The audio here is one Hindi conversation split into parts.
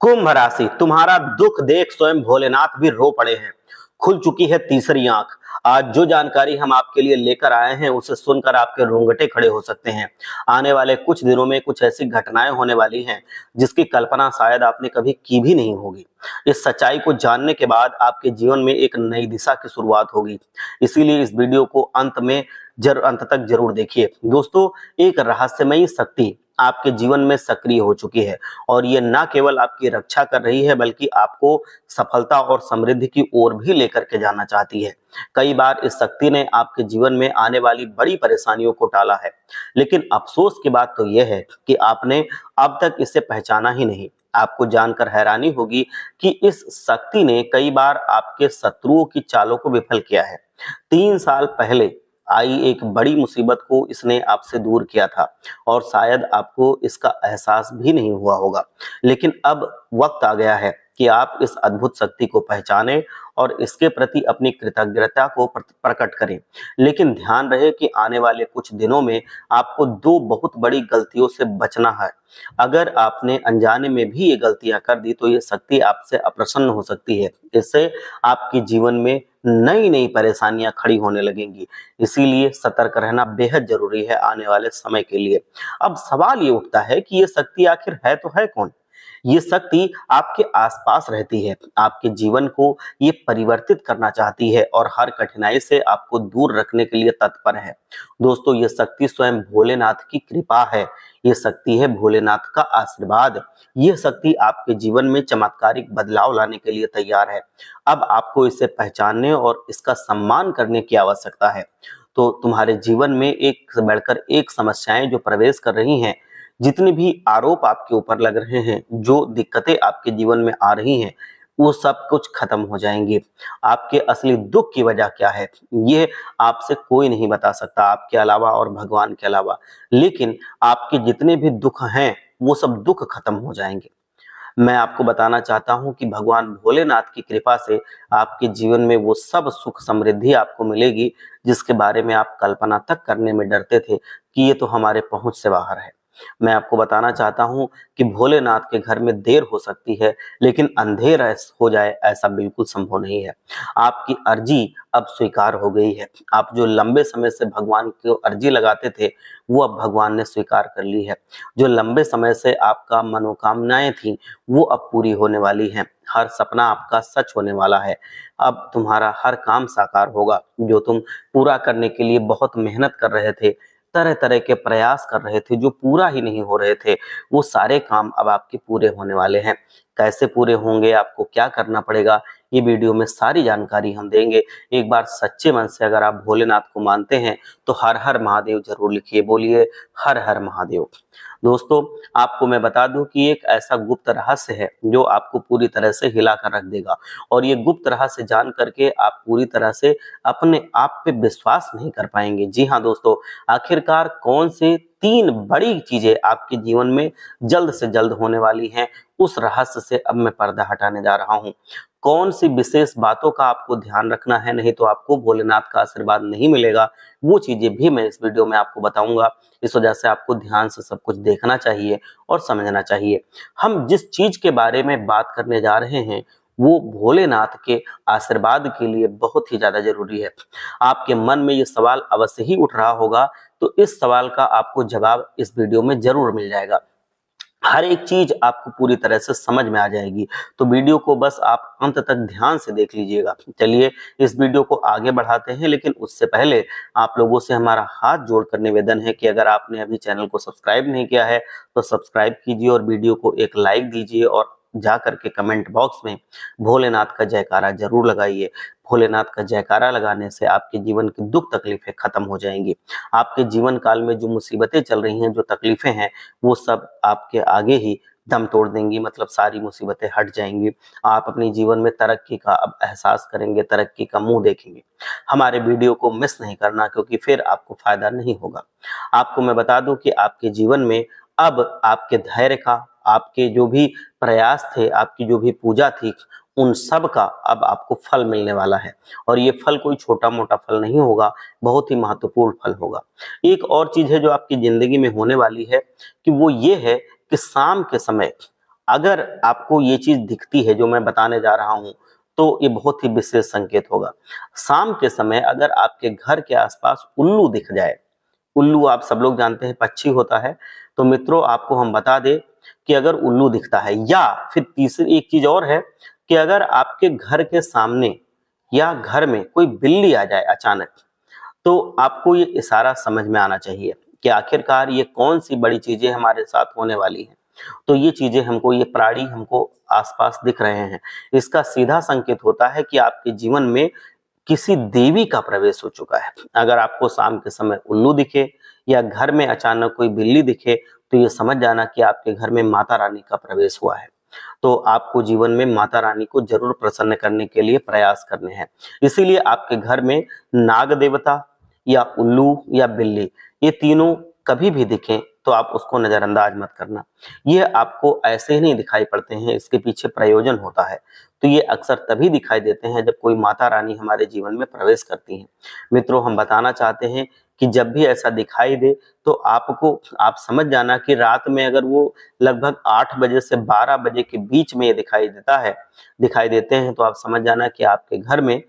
कुंभ राशि, तुम्हारा दुख देख स्वयं भोलेनाथ भी रो पड़े हैं। खुल चुकी है तीसरी आंख। आज जो जानकारी हम आपके लिए लेकर आए हैं उसे सुनकर आपके रोंगटे खड़े हो सकते हैं। आने वाले कुछ दिनों में कुछ ऐसी घटनाएं होने वाली हैं जिसकी कल्पना शायद आपने कभी की भी नहीं होगी। इस सच्चाई को जानने के बाद आपके जीवन में एक नई दिशा की शुरुआत होगी। इसीलिए इस वीडियो को अंत तक जरूर देखिए। दोस्तों, एक रहस्यमयी शक्ति आपके जीवन में सक्रिय हो चुकी है और ये न केवल आपकी रक्षा कर रही है बल्कि आपको सफलता और समृद्धि की ओर भी लेकर के जाना चाहती है। कई बार इस शक्ति ने आपके जीवन में आने वाली बड़ी परेशानियों को टाला है, लेकिन अफसोस की बात तो यह है कि आपने अब तक इसे पहचाना ही नहीं। आपको जानकर हैरानी होगी कि इस शक्ति ने कई बार आपके शत्रुओं की चालों को विफल किया है। 3 साल पहले आई एक बड़ी मुसीबत को इसने आपसे दूर किया था और शायद आपको इसका एहसास भी नहीं हुआ होगा। लेकिन अब वक्त आ गया है कि आप इस अद्भुत शक्ति को पहचानें और इसके प्रति अपनी कृतज्ञता को प्रकट करें। लेकिन ध्यान रहे कि आने वाले कुछ दिनों में आपको 2 बहुत बड़ी गलतियों से बचना है। अगर आपने अनजाने में भी ये गलतियां कर दी तो ये शक्ति आपसे अप्रसन्न हो सकती है। इससे आपके जीवन में नई नई परेशानियां खड़ी होने लगेंगी। इसीलिए सतर्क रहना बेहद जरूरी है आने वाले समय के लिए। अब सवाल ये उठता है कि ये शक्ति आखिर है तो है कौन? ये शक्ति आपके आसपास रहती है, आपके जीवन को ये परिवर्तित करना चाहती है और हर कठिनाई से आपको दूर रखने के लिए तत्पर है। दोस्तों, ये शक्ति स्वयं भोलेनाथ की कृपा है। ये शक्ति है भोलेनाथ का आशीर्वाद। यह शक्ति आपके जीवन में चमत्कारिक बदलाव लाने के लिए तैयार है। अब आपको इसे पहचानने और इसका सम्मान करने की आवश्यकता है। तो तुम्हारे जीवन में एक से बढ़कर एक समस्याएं जो प्रवेश कर रही हैं, जितने भी आरोप आपके ऊपर लग रहे हैं, जो दिक्कतें आपके जीवन में आ रही हैं, वो सब कुछ खत्म हो जाएंगे। आपके असली दुख की वजह क्या है, ये आपसे कोई नहीं बता सकता आपके अलावा और भगवान के अलावा। लेकिन आपके जितने भी दुख हैं, वो सब दुख खत्म हो जाएंगे। मैं आपको बताना चाहता हूं कि भगवान भोलेनाथ की कृपा से आपके जीवन में वो सब सुख समृद्धि आपको मिलेगी जिसके बारे में आप कल्पना तक करने में डरते थे कि ये तो हमारे पहुंच से बाहर है। मैं आपको बताना चाहता हूं कि भोलेनाथ के घर में देर हो सकती है, लेकिन अंधेर हो जाए ऐसा बिल्कुल संभव नहीं है। आपकी अर्जी अब स्वीकार हो गई है। आप जो लंबे समय से भगवान को अर्जी लगाते थे, वो अब भगवान ने स्वीकार कर ली है। जो लंबे समय से आपका मनोकामनाएं थी, वो अब पूरी होने वाली हैं। हर सपना आपका सच होने वाला है। अब तुम्हारा हर काम साकार होगा। जो तुम पूरा करने के लिए बहुत मेहनत कर रहे थे, तरह तरह के प्रयास कर रहे थे, जो पूरा ही नहीं हो रहे थे, वो सारे काम अब आपके पूरे होने वाले हैं। कैसे पूरे होंगे, आपको क्या करना पड़ेगा, ये वीडियो में सारी जानकारी हम देंगे। एक बार सच्चे मन से अगर आप भोलेनाथ को मानते हैं तो हर हर महादेव जरूर लिखिए। बोलिए हर हर महादेव। दोस्तों, आपको मैं बता दूं कि एक ऐसा गुप्त रहस्य है जो आपको पूरी तरह से हिला कर रख देगा और ये गुप्त रहस्य जान करके आप पूरी तरह से अपने आप पे विश्वास नहीं कर पाएंगे। जी हाँ दोस्तों, आखिरकार कौन से 3 बड़ी चीजें आपके जीवन में जल्द से जल्द होने वाली हैं, उस रहस्य से अब मैं पर्दा हटाने जा रहा हूं। कौन सी विशेष बातों का आपको ध्यान रखना है, नहीं तो आपको भोलेनाथ का आशीर्वाद नहीं मिलेगा, वो चीजें भी मैं इस वीडियो में आपको बताऊंगा। इस वजह से आपको ध्यान से सब कुछ देखना चाहिए और समझना चाहिए। हम जिस चीज के बारे में बात करने जा रहे हैं, वो भोलेनाथ के आशीर्वाद के लिए बहुत ही ज्यादा जरूरी है। आपके मन में ये सवाल अवश्य ही उठ रहा होगा, तो इस सवाल का आपको जवाब इस वीडियो में जरूर मिल जाएगा। हर एक चीज आपको पूरी तरह से समझ में आ जाएगी। तो वीडियो को बस आप अंत तक ध्यान से देख लीजिएगा। चलिए इस वीडियो को आगे बढ़ाते हैं, लेकिन उससे पहले आप लोगों से हमारा हाथ जोड़कर निवेदन है कि अगर आपने अभी चैनल को सब्सक्राइब नहीं किया है तो सब्सक्राइब कीजिए और वीडियो को एक लाइक दीजिए और जा करके कमेंट बॉक्स में भोलेनाथ का जयकारा जरूर लगाइए। भोलेनाथ का जयकारा लगाने से आपके जीवन की दुख तकलीफें खत्म हो जाएंगी। आपके जीवन काल में जो मुसीबतें चल रही हैं, जो तकलीफें हैं, वो सब आपके आगे ही दम तोड़ देंगी। मतलब सारी मुसीबतें हट जाएंगी। आप अपने जीवन में तरक्की का अब एहसास करेंगे, तरक्की का मुंह देखेंगे। हमारे वीडियो को मिस नहीं करना, क्योंकि फिर आपको फायदा नहीं होगा। आपको मैं बता दूं कि आपके जीवन में अब आपके धैर्य का, आपके जो भी प्रयास थे, आपकी जो भी पूजा थी, उन सब का अब आपको फल मिलने वाला है। और ये फल कोई छोटा मोटा फल नहीं होगा, बहुत ही महत्वपूर्ण फल होगा। एक और चीज है जो आपकी जिंदगी में होने वाली है कि वो ये है कि शाम के समय अगर आपको ये चीज दिखती है जो मैं बताने जा रहा हूं, तो ये बहुत ही विशेष संकेत होगा। शाम के समय अगर आपके घर के आसपास उल्लू दिख जाए, उल्लू आप सब लोग जानते हैं पक्षी होता है, तो मित्रों आपको हम बता दें कि अगर उल्लू दिखता है, या फिर तीसरी एक चीज और है कि अगर आपके घर के सामने या घर में कोई बिल्ली आ जाए अचानक, तो आपको ये इशारा समझ में आना चाहिए कि आखिरकार ये कौन सी बड़ी चीजें हमारे साथ होने वाली हैं। तो ये चीजें हमको, ये प्राणी हमको आसपास दिख रहे हैं, इसका सीधा संकेत होता है कि आपके जीवन में किसी देवी का प्रवेश हो चुका है। अगर आपको शाम के समय उल्लू दिखे या घर में अचानक कोई बिल्ली दिखे, तो ये समझ जाना कि आपके घर में माता रानी का प्रवेश हुआ है। तो आपको जीवन में माता रानी को जरूर प्रसन्न करने के लिए प्रयास करने हैं। इसीलिए आपके घर में नाग देवता या उल्लू या बिल्ली, ये तीनों कभी भी दिखें तो आप उसको नजरअंदाज मत करना। ये आपको ऐसे ही नहीं दिखाई पड़ते हैं, इसके पीछे प्रयोजन होता है। तो ये अक्सर तभी दिखाई देते हैं जब कोई माता रानी हमारे जीवन में प्रवेश करती हैं। मित्रों, हम बताना चाहते हैं कि जब भी ऐसा दिखाई दे तो आप समझ जाना कि रात में अगर वो लगभग 8 बजे से 12 बजे के बीच में ये दिखाई देते हैं, तो आप समझ जाना कि आपके घर में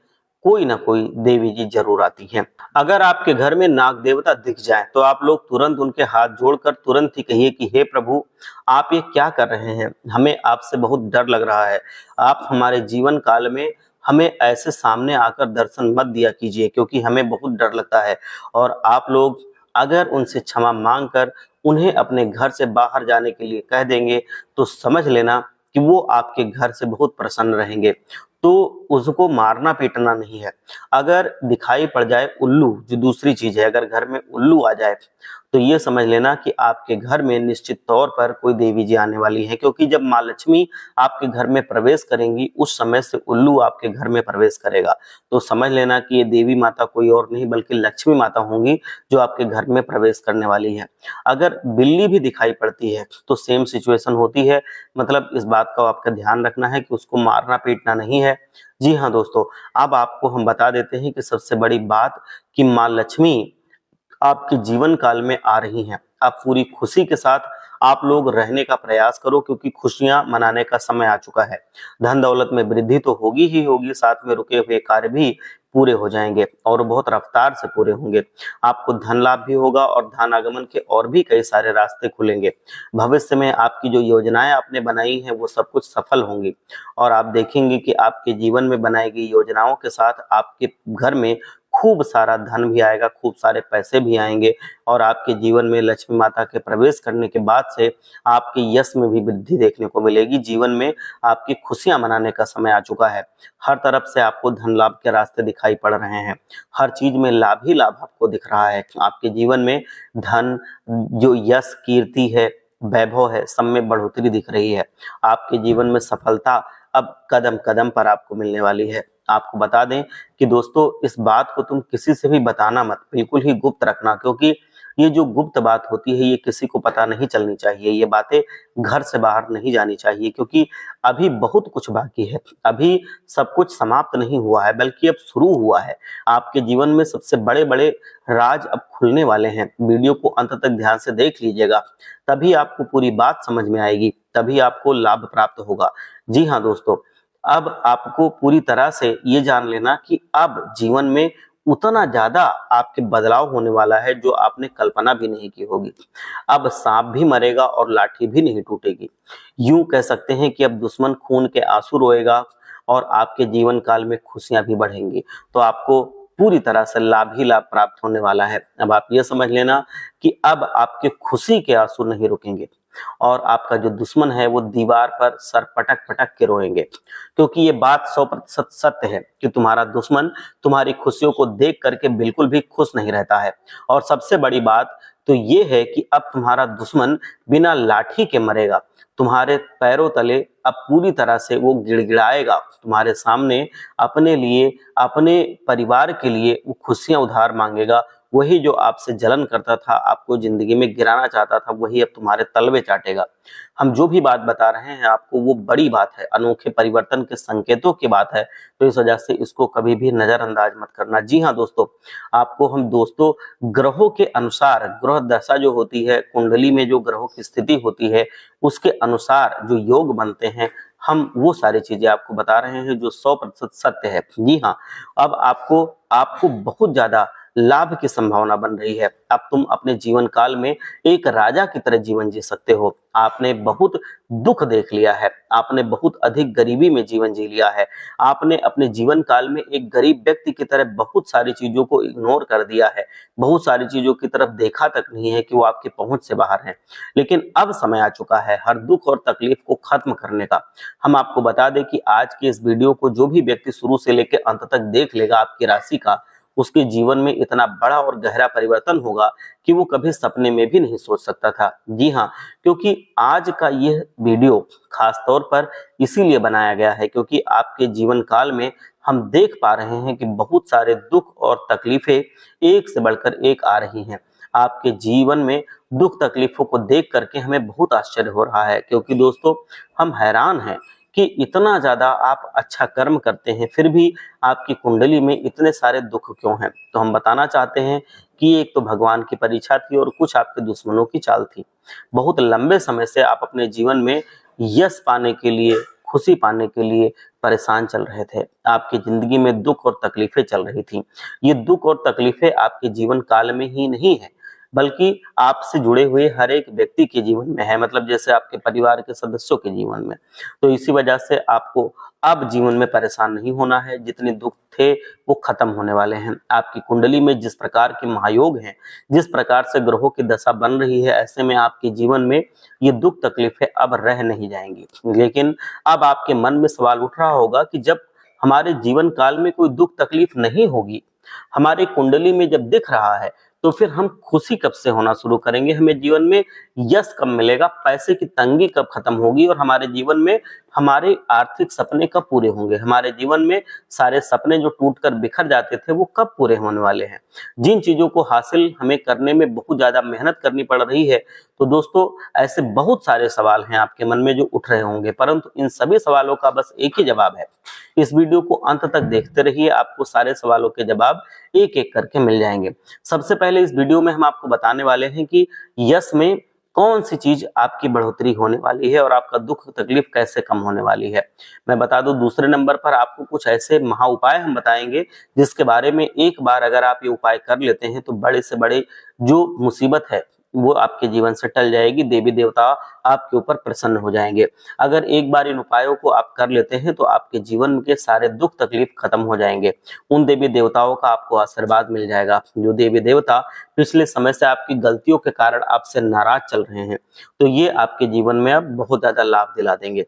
कोई ना कोई देवी जी जरूर आती हैं। अगर आपके घर में नाग देवता दिख जाए तो आप लोग तुरंत उनके हाथ जोड़कर तुरंत ही कहिए कि हे प्रभु, आप ये क्या कर रहे हैं? हमें आपसे बहुत डर लग रहा है। आप हमारे जीवन काल में हमें ऐसे सामने आकर दर्शन मत दिया कीजिए, क्योंकि हमें बहुत डर लगता है। और आप लोग अगर उनसे क्षमा मांग कर उन्हें अपने घर से बाहर जाने के लिए कह देंगे, तो समझ लेना कि वो आपके घर से बहुत प्रसन्न रहेंगे। तो उसको मारना पीटना नहीं है। अगर दिखाई पड़ जाए उल्लू, जो दूसरी चीज है, अगर घर में उल्लू आ जाए तो ये समझ लेना कि आपके घर में निश्चित तौर पर कोई देवी जी आने वाली है, क्योंकि जब माँ लक्ष्मी आपके घर में प्रवेश करेंगी उस समय से उल्लू आपके घर में प्रवेश करेगा। तो समझ लेना कि ये देवी माता कोई और नहीं बल्कि लक्ष्मी माता होंगी जो आपके घर में प्रवेश करने वाली है। अगर बिल्ली भी दिखाई पड़ती है तो सेम सिचुएशन होती है। मतलब इस बात का आपका ध्यान रखना है कि उसको मारना पीटना नहीं है। जी हाँ दोस्तों, अब आपको हम बता देते हैं कि सबसे बड़ी बात कि माँ लक्ष्मी आपके जीवन काल में आ रही हैं। आप पूरी खुशी के साथ आप लोग रहने का प्रयास करो, क्योंकि खुशियां मनाने का समय आ चुका है। धन दौलत में वृद्धि तो होगी ही होगी, साथ में रुके हुए कार्य भी पूरे हो जाएंगे और बहुत रफ्तार से पूरे होंगे। आपको धन लाभ भी होगा और धन आगमन के और भी कई सारे रास्ते खुलेंगे। भविष्य में आपकी जो योजनाएं आपने बनाई हैं वो सब कुछ सफल होंगी, और आप देखेंगे कि आपके जीवन में बनाई गई योजनाओं के साथ आपके घर में खूब सारा धन भी आएगा, खूब सारे पैसे भी आएंगे, और आपके जीवन में लक्ष्मी माता के प्रवेश करने के बाद से आपके यश में भी वृद्धि देखने को मिलेगी। जीवन में आपकी खुशियां मनाने का समय आ चुका है। हर तरफ से आपको धन लाभ के रास्ते दिखाई पड़ रहे हैं। हर चीज में लाभ ही लाभ आपको दिख रहा है। आपके जीवन में धन, जो यश, कीर्ति है, वैभव है, सब में बढ़ोतरी दिख रही है। आपके जीवन में सफलता अब कदम कदम पर आपको मिलने वाली है। आपको बता दें कि दोस्तों, इस बात को तुम किसी से भी बताना मत, बिल्कुल ही गुप्त रखना, क्योंकि ये जो गुप्त बात होती है ये किसी को पता नहीं चलनी चाहिए। ये बातें घर से बाहर नहीं जानी चाहिए, क्योंकि अभी बहुत कुछ बाकी है। अभी सब कुछ समाप्त नहीं हुआ है, बल्कि अब शुरू हुआ है। आपके जीवन में सबसे बड़े बड़े राज अब खुलने वाले हैं। वीडियो को अंत तक ध्यान से देख लीजिएगा, तभी आपको पूरी बात समझ में आएगी, तभी आपको लाभ प्राप्त होगा। जी हाँ दोस्तों, अब आपको पूरी तरह से ये जान लेना कि अब जीवन में उतना ज्यादा आपके बदलाव होने वाला है जो आपने कल्पना भी नहीं की होगी। अब सांप भी मरेगा और लाठी भी नहीं टूटेगी। यूं कह सकते हैं कि अब दुश्मन खून के आंसू रोएगा और आपके जीवन काल में खुशियां भी बढ़ेंगी। तो आपको पूरी तरह से लाभ ही लाभ प्राप्त होने वाला है। अब आप ये समझ लेना कि अब आपके खुशी के आंसू नहीं रुकेंगे, और आपका जो दुश्मन है वो दीवार पर सर पटक पटक के रोएंगे, क्योंकि ये बात 100% सत्य है कि तुम्हारा दुश्मन तुम्हारी खुशियों को देख करके बिल्कुल भी खुश नहीं रहता है। और सबसे बड़ी बात तो ये है कि अब तुम्हारा दुश्मन बिना लाठी के मरेगा। तुम्हारे पैरों तले अब पूरी तरह से वो गिड़गिड़ाएगा तुम्हारे सामने, अपने लिए, अपने परिवार के लिए वो खुशियां उधार मांगेगा। वही जो आपसे जलन करता था, आपको जिंदगी में गिराना चाहता था, वही अब तुम्हारे तलवे चाटेगा। हम जो भी बात बता रहे हैं आपको वो बड़ी बात है, अनोखे परिवर्तन के संकेतों की बात है, तो इस वजह से इसको कभी भी नजरअंदाज मत करना। जी हाँ दोस्तों, आपको हम दोस्तों ग्रहों के अनुसार, ग्रह दशा जो होती है, कुंडली में जो ग्रहों की स्थिति होती है, उसके अनुसार जो योग बनते हैं, हम वो सारी चीजें आपको बता रहे हैं जो 100% सत्य है। जी हाँ, अब आपको आपको बहुत ज्यादा लाभ की संभावना बन रही है। अब तुम अपने जीवन काल में एक राजा की तरह जीवन जी सकते हो। आपने बहुत दुख देख लिया है, आपने बहुत अधिक गरीबी में जीवन जी लिया है, आपने अपने जीवन काल में एक गरीब व्यक्ति की तरह बहुत सारी चीजों को इग्नोर कर दिया है, बहुत सारी चीजों की तरफ देखा तक नहीं है कि वो आपकी पहुंच से बाहर है। लेकिन अब समय आ चुका है हर दुख और तकलीफ को खत्म करने का। हम आपको बता दें कि आज के इस वीडियो को जो भी व्यक्ति शुरू से लेकर अंत तक देख लेगा आपकी राशि का, उसके जीवन में इतना बड़ा और गहरा परिवर्तन होगा कि वो कभी सपने में भी नहीं सोच सकता था। जी हाँ, क्योंकि आज का यह वीडियो खास तौर पर इसीलिए बनाया गया है क्योंकि आपके जीवन काल में हम देख पा रहे हैं कि बहुत सारे दुख और तकलीफें एक से बढ़कर एक आ रही हैं। आपके जीवन में दुख तकलीफों को देख करके हमें बहुत आश्चर्य हो रहा है, क्योंकि दोस्तों हम हैरान हैं कि इतना ज्यादा आप अच्छा कर्म करते हैं फिर भी आपकी कुंडली में इतने सारे दुख क्यों हैं। तो हम बताना चाहते हैं कि एक तो भगवान की परीक्षा थी और कुछ आपके दुश्मनों की चाल थी। बहुत लंबे समय से आप अपने जीवन में यश पाने के लिए, खुशी पाने के लिए परेशान चल रहे थे। आपकी जिंदगी में दुख और तकलीफें चल रही थी। ये दुख और तकलीफें आपके जीवन काल में ही नहीं है, बल्कि आपसे जुड़े हुए हर एक व्यक्ति के जीवन में है, मतलब जैसे आपके परिवार के सदस्यों के जीवन में। तो इसी वजह से आपको अब जीवन में परेशान नहीं होना है। जितने दुख थे वो खत्म होने वाले हैं। आपकी कुंडली में जिस प्रकार के महायोग हैं, जिस प्रकार से ग्रहों की दशा बन रही है, ऐसे में आपके जीवन में ये दुख तकलीफें अब रह नहीं जाएंगी। लेकिन अब आपके मन में सवाल उठ रहा होगा कि जब हमारे जीवन काल में कोई दुख तकलीफ नहीं होगी, हमारे कुंडली में जब दिख रहा है, तो फिर हम खुशी कब से होना शुरू करेंगे, हमें जीवन में यश कब मिलेगा, पैसे की तंगी कब खत्म होगी और हमारे जीवन में हमारे आर्थिक सपने कब पूरे होंगे, हमारे जीवन में सारे सपने जो टूटकर बिखर जाते थे वो कब पूरे होने वाले हैं। जिन चीजों को हासिल हमें करने में बहुत ज्यादा मेहनत करनी पड़ रही है, तो दोस्तों ऐसे बहुत सारे सवाल हैं आपके मन में जो उठ रहे होंगे, परंतु इन सभी सवालों का बस एक ही जवाब है। इस वीडियो को अंत तक देखते रहिए, आपको सारे सवालों के जवाब एक एक करके मिल जाएंगे। सबसे पहले इस वीडियो में हम आपको बताने वाले हैं कि यश में कौन सी चीज आपकी बढ़ोतरी होने वाली है और आपका दुख तकलीफ कैसे कम होने वाली है। मैं बता दूं, दूसरे नंबर पर आपको कुछ ऐसे महा उपाय हम बताएंगे जिसके बारे में एक बार अगर आप ये उपाय कर लेते हैं तो बड़े से बड़े जो मुसीबत है वो आपके जीवन से टल जाएगी। देवी देवता आपके ऊपर प्रसन्न हो जाएंगे। अगर एक बार इन उपायों को आप कर लेते हैं तो आपके जीवन के सारे दुख तकलीफ खत्म हो जाएंगे। उन देवी देवताओं का आपको आशीर्वाद मिल जाएगा जो देवी देवता पिछले समय से आपकी गलतियों के कारण आपसे नाराज चल रहे हैं, तो ये आपके जीवन में अब बहुत ज्यादा लाभ दिला देंगे।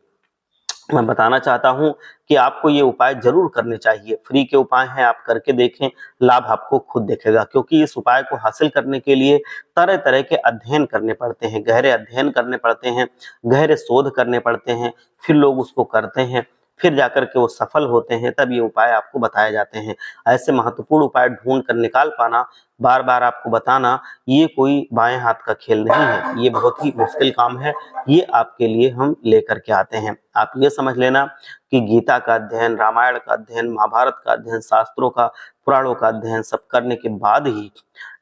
मैं बताना चाहता हूं कि आपको ये उपाय जरूर करने चाहिए। फ्री के उपाय हैं, आप करके देखें, लाभ आपको खुद दिखेगा। क्योंकि इस उपाय को हासिल करने के लिए तरह तरह के अध्ययन करने पड़ते हैं, गहरे अध्ययन करने पड़ते हैं, गहरे शोध करने पड़ते हैं, फिर लोग उसको करते हैं, फिर जाकर के वो सफल होते हैं, तब ये उपाय आपको बताए जाते हैं। ऐसे महत्वपूर्ण उपाय ढूंढ कर निकाल पाना, बार बार आपको बताना, ये कोई बाएं हाथ का खेल नहीं है, ये बहुत ही मुश्किल काम है। ये आपके लिए हम लेकर के आते हैं। आप ये समझ लेना कि गीता का अध्ययन, रामायण का अध्ययन, महाभारत का अध्ययन, शास्त्रों का, पुराणों का अध्ययन सब करने के बाद ही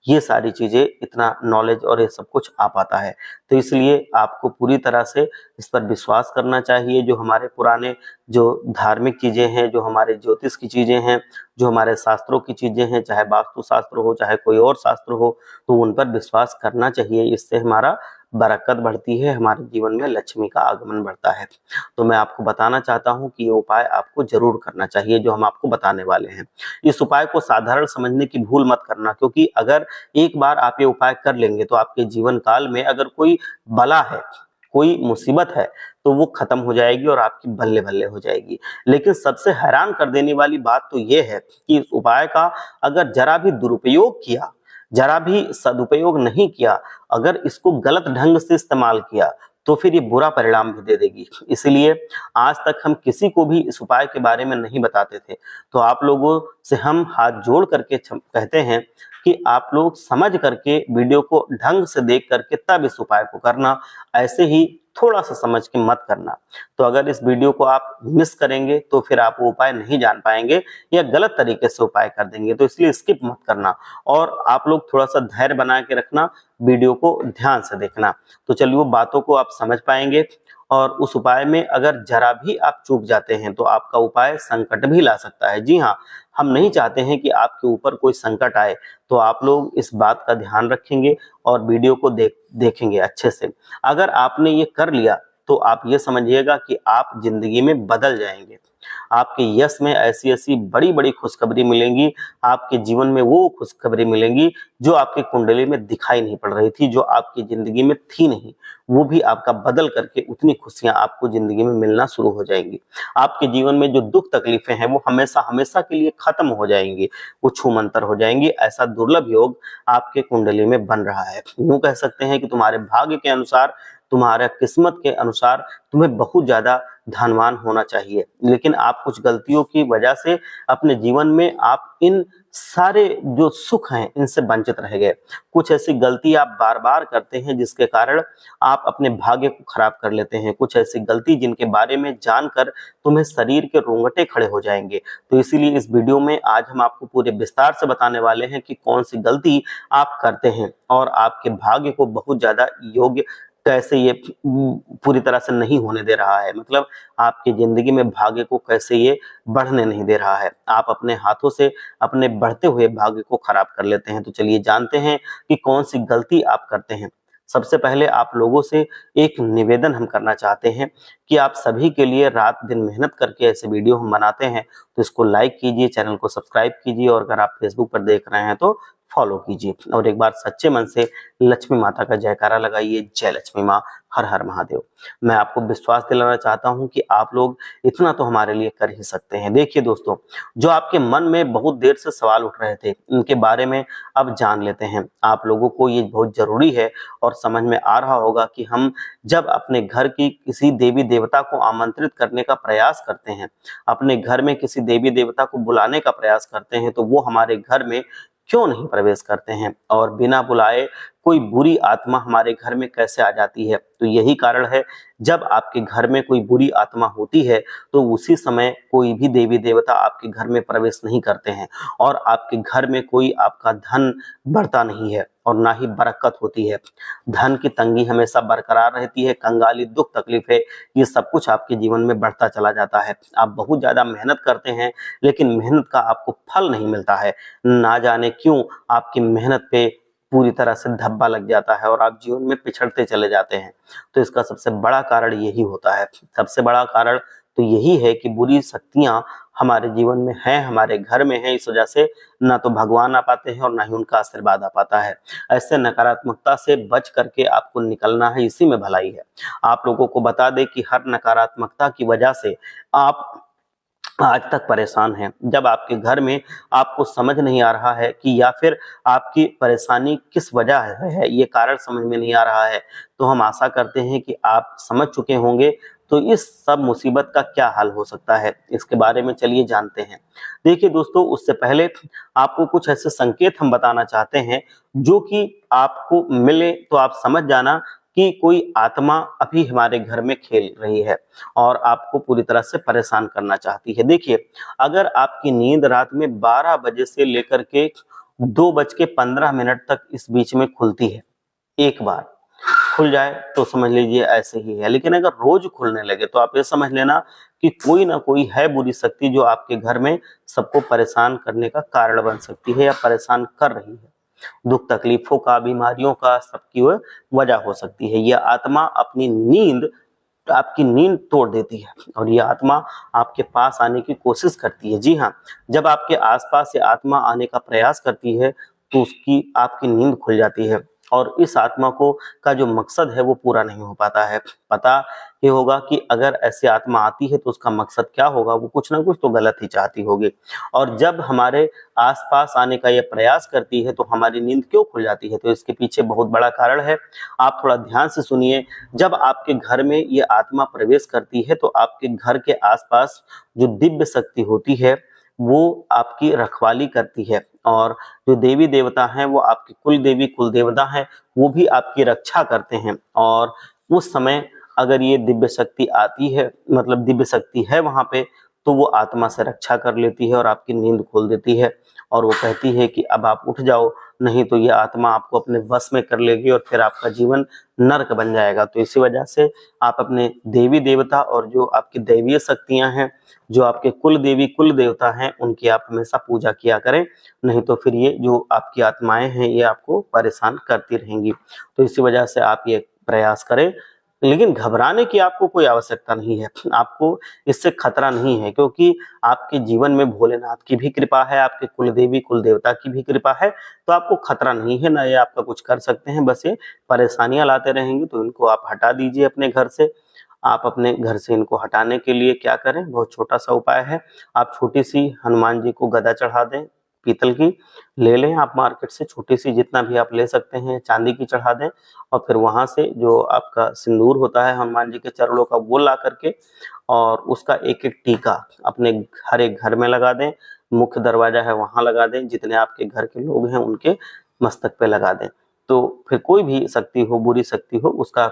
ये सारी चीजें, इतना नॉलेज और ये सब कुछ आ पाता है। तो इसलिए आपको पूरी तरह से इस पर विश्वास करना चाहिए। जो हमारे पुराने जो धार्मिक चीजें हैं, जो हमारे ज्योतिष की चीजें हैं, जो हमारे शास्त्रों की चीजें हैं, चाहे वास्तु शास्त्र हो चाहे कोई और शास्त्र हो, तो उन पर विश्वास करना चाहिए। इससे हमारा बरकत बढ़ती है, हमारे जीवन में लक्ष्मी का आगमन बढ़ता है। तो मैं आपको बताना चाहता हूं कि ये उपाय आपको जरूर करना चाहिए जो हम आपको बताने वाले हैं। इस उपाय को साधारण समझने की भूल मत करना, क्योंकि अगर एक बार आप ये उपाय कर लेंगे तो आपके जीवन काल में अगर कोई बला है, कोई मुसीबत है, तो वो खत्म हो जाएगी और आपकी बल्ले बल्ले हो जाएगी। लेकिन सबसे हैरान कर देने वाली बात तो ये है कि इस उपाय का अगर जरा भी दुरुपयोग किया, जरा भी सदुपयोग नहीं किया, अगर इसको गलत ढंग से इस्तेमाल किया, तो फिर ये बुरा परिणाम भी दे देगी। इसलिए आज तक हम किसी को भी इस उपाय के बारे में नहीं बताते थे। तो आप लोगों से हम हाथ जोड़ करके कहते हैं कि आप लोग समझ करके वीडियो को ढंग से देख करके तब इस उपाय को करना, ऐसे ही थोड़ा सा समझ के मत करना। तो अगर इस वीडियो को आप मिस करेंगे तो फिर आप वो उपाय नहीं जान पाएंगे या गलत तरीके से उपाय कर देंगे। तो इसलिए स्किप मत करना और आप लोग थोड़ा सा धैर्य बना के रखना, वीडियो को ध्यान से देखना। तो चलिए वो बातों को आप समझ पाएंगे और उस उपाय में अगर जरा भी आप चूक जाते हैं तो आपका उपाय संकट भी ला सकता है। जी हाँ, हम नहीं चाहते हैं कि आपके ऊपर कोई संकट आए, तो आप लोग इस बात का ध्यान रखेंगे और वीडियो को देखेंगे अच्छे से। अगर आपने ये कर लिया तो आप ये समझिएगा कि आप जिंदगी में बदल जाएंगे। आपके यश में ऐसी ऐसी बड़ी बड़ी खुशखबरी मिलेंगी, आपके जीवन में वो खुशखबरी मिलेंगी जो आपकी कुंडली में दिखाई नहीं पड़ रही थी, जो आपकी जिंदगी में थी नहीं, वो भी आपका बदल करके उतनी खुशियां आपको जिंदगी में मिलना शुरू हो जाएंगी। आपके जीवन में जो दुख तकलीफें हैं वो हमेशा हमेशा के लिए खत्म हो जाएंगी, वो छूमंतर हो जाएंगी। ऐसा दुर्लभ योग आपके कुंडली में बन रहा है। यूं कह सकते हैं कि तुम्हारे भाग्य के अनुसार, तुम्हारा किस्मत के अनुसार तुम्हें बहुत ज्यादा धनवान होना चाहिए, लेकिन आप कुछ गलतियों की वजह से अपने जीवन में आप इन सारे जो सुख हैं इनसे वंचित रह गए। कुछ ऐसी गलती आप बार बार करते हैं जिसके कारण आप अपने भाग्य को खराब कर लेते हैं। कुछ ऐसी गलती जिनके बारे में जानकर तुम्हें शरीर के रोंगटे खड़े हो जाएंगे। तो इसीलिए इस वीडियो में आज हम आपको पूरे विस्तार से बताने वाले हैं कि कौन सी गलती आप करते हैं और आपके भाग्य को बहुत ज्यादा योग्य कैसे ये पूरी तरह से नहीं होने दे रहा है, मतलब आपकी जिंदगी में भाग्य को कैसे ये बढ़ने नहीं दे रहा है। आप अपने हाथों से अपने बढ़ते हुए भाग्य को खराब कर लेते हैं। तो चलिए जानते हैं कि कौन सी गलती आप करते हैं। सबसे पहले आप लोगों से एक निवेदन हम करना चाहते हैं कि आप सभी के लिए रात दिन मेहनत करके ऐसे वीडियो हम बनाते हैं, तो इसको लाइक कीजिए, चैनल को सब्सक्राइब कीजिए और अगर आप फेसबुक पर देख रहे हैं तो फॉलो कीजिए और एक बार सच्चे मन से लक्ष्मी माता का जयकारा लगाइए। जय लक्ष्मी माँ, हर हर महादेव। मैं आपको विश्वास दिलाना चाहता हूं कि आप लोग इतना तो हमारे लिए कर ही सकते हैं। देखिए दोस्तों, जो आपके मन में बहुत देर से सवाल उठ रहे थे इनके बारे में अब जान लेते हैं। आप लोगों को ये बहुत जरूरी है और समझ में आ रहा होगा कि हम जब अपने घर की किसी देवी देवता को आमंत्रित करने का प्रयास करते हैं, अपने घर में किसी देवी देवता को बुलाने का प्रयास करते हैं, तो वो हमारे घर में क्यों नहीं प्रवेश करते हैं और बिना बुलाए कोई बुरी आत्मा हमारे घर में कैसे आ जाती है। तो यही कारण है, जब आपके घर में कोई बुरी आत्मा होती है तो उसी समय कोई भी देवी देवता आपके घर में प्रवेश नहीं करते हैं और आपके घर में कोई आपका धन बढ़ता नहीं है और ना ही बरकत होती है। धन की तंगी हमेशा बरकरार रहती है, कंगाली, दुख तकलीफें, ये सब कुछ आपके जीवन में बढ़ता चला जाता है। आप बहुत ज्यादा मेहनत करते हैं लेकिन मेहनत का आपको फल नहीं मिलता है। ना जाने क्यों आपकी मेहनत पे पूरी तरह से धब्बा लग जाता है और आप जीवन में पिछड़ते चले जाते हैं। तो इसका सबसे बड़ा कारण यही होता है। सबसे बड़ा कारण तो यही है कि बुरी शक्तियां हमारे जीवन में हैं, हमारे घर में हैं। इस वजह से ना तो भगवान आ पाते हैं और ना ही उनका आशीर्वाद आ पाता है। ऐसे नकारात्मकता से बच करके आपको निकलना है, इसी में भलाई है। आप लोगों को बता दें कि हर नकारात्मकता की वजह से आप आज तक परेशान हैं। जब आपके घर में आपको समझ नहीं आ रहा है कि या फिर आपकी परेशानी किस वजह है, ये कारण समझ में नहीं आ रहा है, तो हम आशा करते हैं कि आप समझ चुके होंगे। तो इस सब मुसीबत का क्या हल हो सकता है, इसके बारे में चलिए जानते हैं। देखिए दोस्तों, उससे पहले आपको कुछ ऐसे संकेत हम बताना चाहते हैं जो कि आपको मिले तो आप समझ जाना कि कोई आत्मा अभी हमारे घर में खेल रही है और आपको पूरी तरह से परेशान करना चाहती है। देखिए, अगर आपकी नींद रात में 12 बजे से लेकर के 2:15 तक इस बीच में खुलती है, एक बार खुल जाए तो समझ लीजिए ऐसे ही है, लेकिन अगर रोज खुलने लगे तो आप ये समझ लेना कि कोई ना कोई है बुरी शक्ति जो आपके घर में सबको परेशान करने का कारण बन सकती है या परेशान कर रही है। दुख तकलीफों का, बीमारियों का, सबकी वजह हो सकती है। यह आत्मा अपनी नींद, आपकी नींद तोड़ देती है और यह आत्मा आपके पास आने की कोशिश करती है। जी हाँ, जब आपके आसपास ये आत्मा आने का प्रयास करती है तो उसकी आपकी नींद खुल जाती है और इस आत्मा को का जो मकसद है वो पूरा नहीं हो पाता है। पता ये होगा कि अगर ऐसी आत्मा आती है तो उसका मकसद क्या होगा, वो कुछ ना कुछ तो गलत ही चाहती होगी। और जब हमारे आस-पास आने का ये प्रयास करती है तो हमारी नींद क्यों खुल जाती है? तो इसके पीछे बहुत बड़ा कारण है। आप थोड़ा ध्यान से सुनिए। जब आपके घर में ये आत्मा प्रवेश करती है तो आपके घर के आस-पास जो दिव्य शक्ति होती है वो आपकी रखवाली करती है, और जो देवी देवता हैं वो आपकी कुल देवी कुल देवता हैं, वो भी आपकी रक्षा करते हैं। और उस समय अगर ये दिव्य शक्ति आती है, मतलब दिव्य शक्ति है वहां पे, तो वो आत्मा से रक्षा कर लेती है और आपकी नींद खोल देती है, और वो कहती है कि अब आप उठ जाओ, नहीं तो ये आत्मा आपको अपने वश में कर लेगी और फिर आपका जीवन नर्क बन जाएगा। तो इसी वजह से आप अपने देवी देवता और जो आपकी दैवीय शक्तियां हैं, जो आपके कुल देवी कुल देवता हैं, उनकी आप हमेशा पूजा किया करें, नहीं तो फिर ये जो आपकी आत्माएं हैं ये आपको परेशान करती रहेंगी। तो इसी वजह से आप ये प्रयास करें, लेकिन घबराने की आपको कोई आवश्यकता नहीं है। आपको इससे खतरा नहीं है, क्योंकि आपके जीवन में भोलेनाथ की भी कृपा है, आपके कुल देवी कुल देवता की भी कृपा है, तो आपको खतरा नहीं है, ना ये आपका कुछ कर सकते हैं। बस ये परेशानियां लाते रहेंगे, तो इनको आप हटा दीजिए अपने घर से। आप अपने घर से इनको हटाने के लिए क्या करें, बहुत छोटा सा उपाय है। आप छोटी सी हनुमान जी को गदा चढ़ा दें, पीतल की ले लें आप मार्केट से, छोटी सी जितना भी आप ले सकते हैं, चांदी की चढ़ा दें, और फिर वहां से जो आपका सिंदूर होता है हनुमान जी के चरणों का, वो ला करके और उसका एक एक टीका अपने हर एक घर में लगा दें। मुख्य दरवाजा है वहां लगा दें, जितने आपके घर के लोग हैं उनके मस्तक पे लगा दें। तो फिर कोई भी शक्ति हो, बुरी शक्ति हो, उसका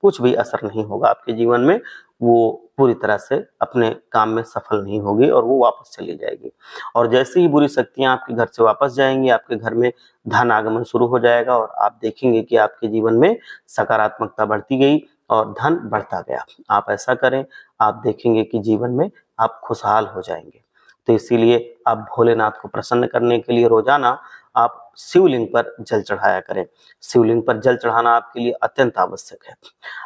कुछ भी असर नहीं होगा आपके जीवन में। वो पूरी तरह से अपने काम में सफल नहीं होगी और वो वापस चली जाएगी। और जैसे ही बुरी शक्तियां आपके घर से वापस जाएंगी, आपके घर में धन आगमन शुरू हो जाएगा, और आप देखेंगे कि आपके जीवन में सकारात्मकता बढ़ती गई और धन बढ़ता गया। आप ऐसा करें, आप देखेंगे कि जीवन में आप खुशहाल हो जाएंगे। तो इसीलिए आप भोलेनाथ को प्रसन्न करने के लिए रोजाना आप शिवलिंग पर जल चढ़ाया करें। शिवलिंग पर जल चढ़ाना आपके लिए अत्यंत आवश्यक है।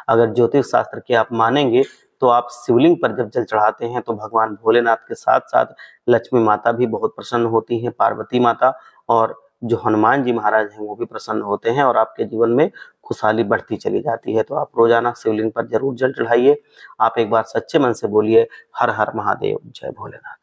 अगर ज्योतिष शास्त्र के आप मानेंगे तो आप शिवलिंग पर जब जल चढ़ाते हैं तो भगवान भोलेनाथ के साथ साथ लक्ष्मी माता भी बहुत प्रसन्न होती हैं, पार्वती माता, और जो हनुमान जी महाराज हैं वो भी प्रसन्न होते हैं, और आपके जीवन में खुशहाली बढ़ती चली जाती है। तो आप रोजाना शिवलिंग पर जरूर जल चढ़ाइए। आप एक बार सच्चे मन से बोलिए, हर हर महादेव, जय भोलेनाथ।